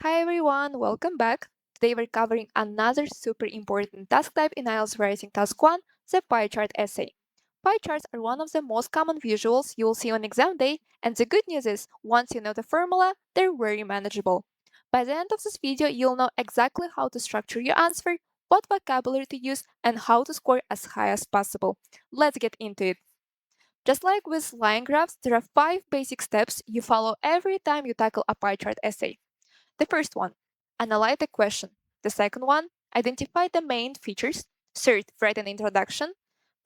Hi everyone, welcome back. Today we're covering another super important task type in IELTS Writing Task 1, the pie chart essay. Pie charts are one of the most common visuals you'll see on exam day, and the good news is, once you know the formula, they're very manageable. By the end of this video, you'll know exactly how to structure your answer, what vocabulary to use, and how to score as high as possible. Let's get into it. Just like with line graphs, there are 5 basic steps you follow every time you tackle a pie chart essay. The first one, analyze the question. The second one, identify the main features. Third, write an introduction,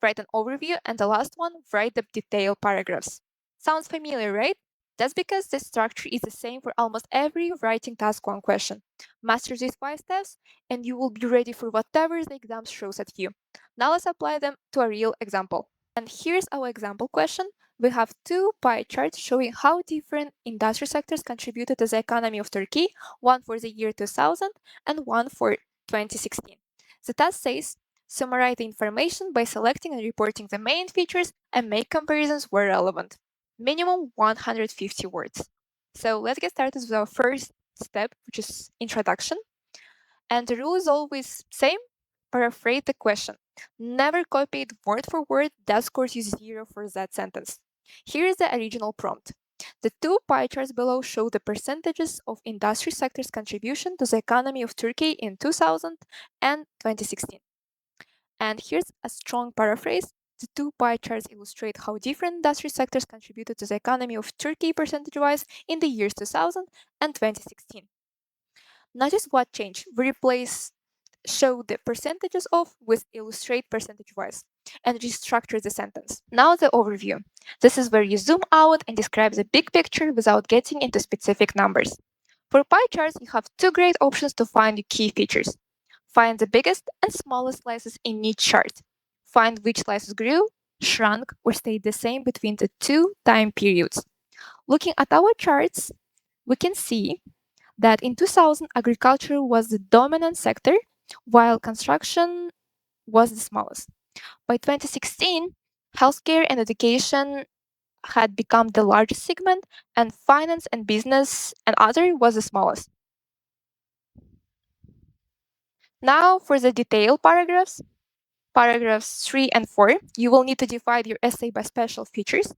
write an overview, and the last one, write the detailed paragraphs. Sounds familiar, right? That's because the structure is the same for almost every writing task 1 question. Master these 5 steps, and you will be ready for whatever the exam throws at you. Now let's apply them to a real example. And here's our example question. We have 2 pie charts showing how different industry sectors contributed to the economy of Turkey, one for the year 2000 and one for 2016. The task says, summarize the information by selecting and reporting the main features and make comparisons where relevant. Minimum 150 words. So let's get started with our first step, which is introduction. And the rule is always same, paraphrase the question. Never copy it word for word, that scores you 0 for that sentence. Here is the original prompt. The 2 pie charts below show the percentages of industry sectors' contribution to the economy of Turkey in 2000 and 2016. And here's a strong paraphrase. The 2 pie charts illustrate how different industry sectors contributed to the economy of Turkey percentage-wise in the years 2000 and 2016. Notice what changed. We replace show the percentages of with illustrate percentage-wise and restructure the sentence. Now the overview. This is where you zoom out and describe the big picture without getting into specific numbers. For pie charts, you have 2 great options to find the key features. Find the biggest and smallest slices in each chart. Find which slices grew, shrunk, or stayed the same between the 2 time periods. Looking at our charts, we can see that in 2000, agriculture was the dominant sector, while construction was the smallest. By 2016, healthcare and education had become the largest segment, and finance and business and other was the smallest. Now for the detailed paragraphs. Paragraphs 3 and 4, you will need to divide your essay by special features.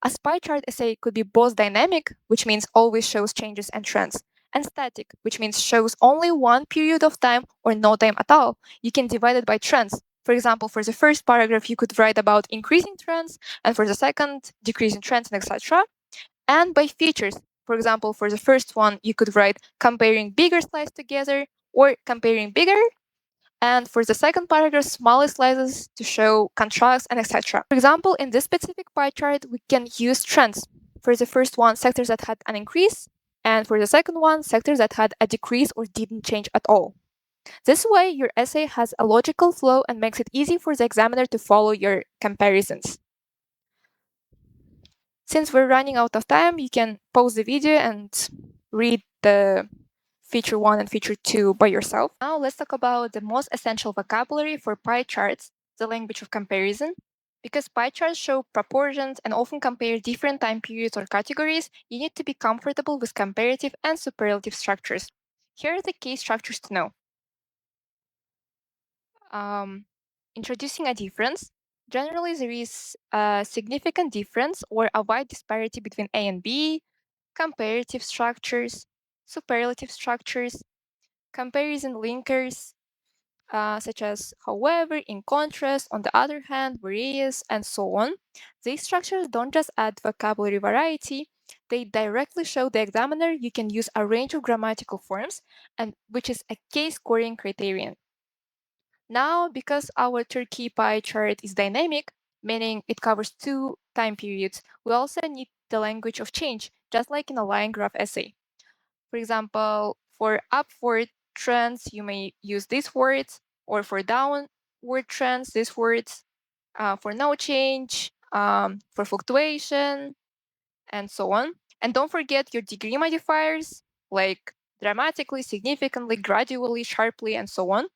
A pie chart essay could be both dynamic, which means always shows changes and trends, and static, which means shows only one period of time or no time at all. You can divide it by trends. For example, for the first paragraph, you could write about increasing trends, and for the second, decreasing trends, and etc. And by features. For example, for the first one, you could write comparing bigger slices together or comparing bigger, and for the second paragraph, smaller slices to show contrast and etc. For example, in this specific pie chart, we can use trends. For the first one, sectors that had an increase, and for the second one, sectors that had a decrease or didn't change at all. This way, your essay has a logical flow and makes it easy for the examiner to follow your comparisons. Since we're running out of time, you can pause the video and read the feature 1 and feature 2 by yourself. Now let's talk about the most essential vocabulary for pie charts, the language of comparison. Because pie charts show proportions and often compare different time periods or categories, you need to be comfortable with comparative and superlative structures. Here are the key structures to know. Introducing a difference. Generally, there is a significant difference or a wide disparity between A and B, comparative structures, superlative structures, comparison linkers, such as however, in contrast, on the other hand, whereas, and so on. These structures don't just add vocabulary variety, they directly show the examiner you can use a range of grammatical forms, and which is a case scoring criterion. Now, because our Turkey pie chart is dynamic, meaning it covers 2 time periods, we also need the language of change, just like in a line graph essay. For example, for upward trends, you may use these words, or for downward trends, these words, for no change, for fluctuation, and so on. And don't forget your degree modifiers, like dramatically, significantly, gradually, sharply, and so on.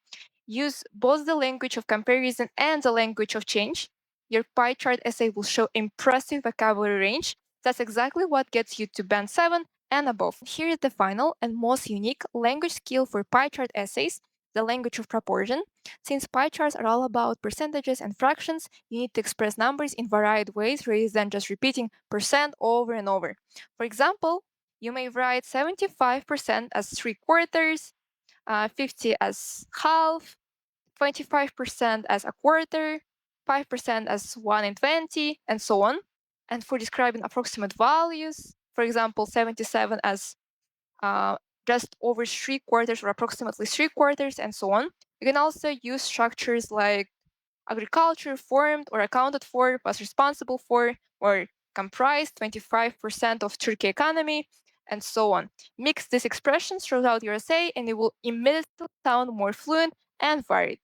Use both the language of comparison and the language of change. Your pie chart essay will show impressive vocabulary range. That's exactly what gets you to band 7 and above. Here is the final and most unique language skill for pie chart essays, the language of proportion. Since pie charts are all about percentages and fractions, you need to express numbers in varied ways rather than just repeating percent over and over. For example, you may write 75% as 3/4, 50 as half, 25% as a quarter, 5% as 1 in 20, and so on. And for describing approximate values, for example, 77 as uh, just over 3/4 or approximately 3/4, and so on. You can also use structures like agriculture, formed or accounted for, was responsible for, or comprised 25% of Turkey economy, and so on. Mix these expressions throughout your essay and it will immediately sound more fluent and varied.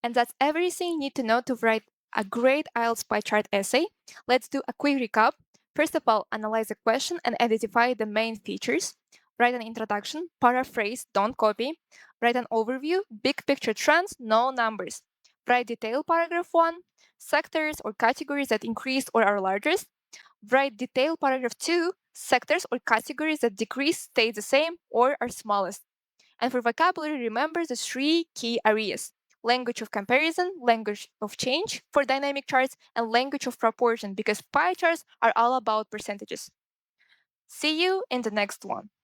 And that's everything you need to know to write a great IELTS pie chart essay. Let's do a quick recap. First of all, analyze the question and identify the main features. Write an introduction, paraphrase, don't copy. Write an overview, big picture trends, no numbers. Write detailed paragraph 1, sectors or categories that increased or are largest. Write detailed paragraph 2, sectors or categories that decrease, stay the same, or are smallest. And for vocabulary, remember the three key areas: language of comparison, language of change for dynamic charts, and language of proportion because pie charts are all about percentages. See you in the next one.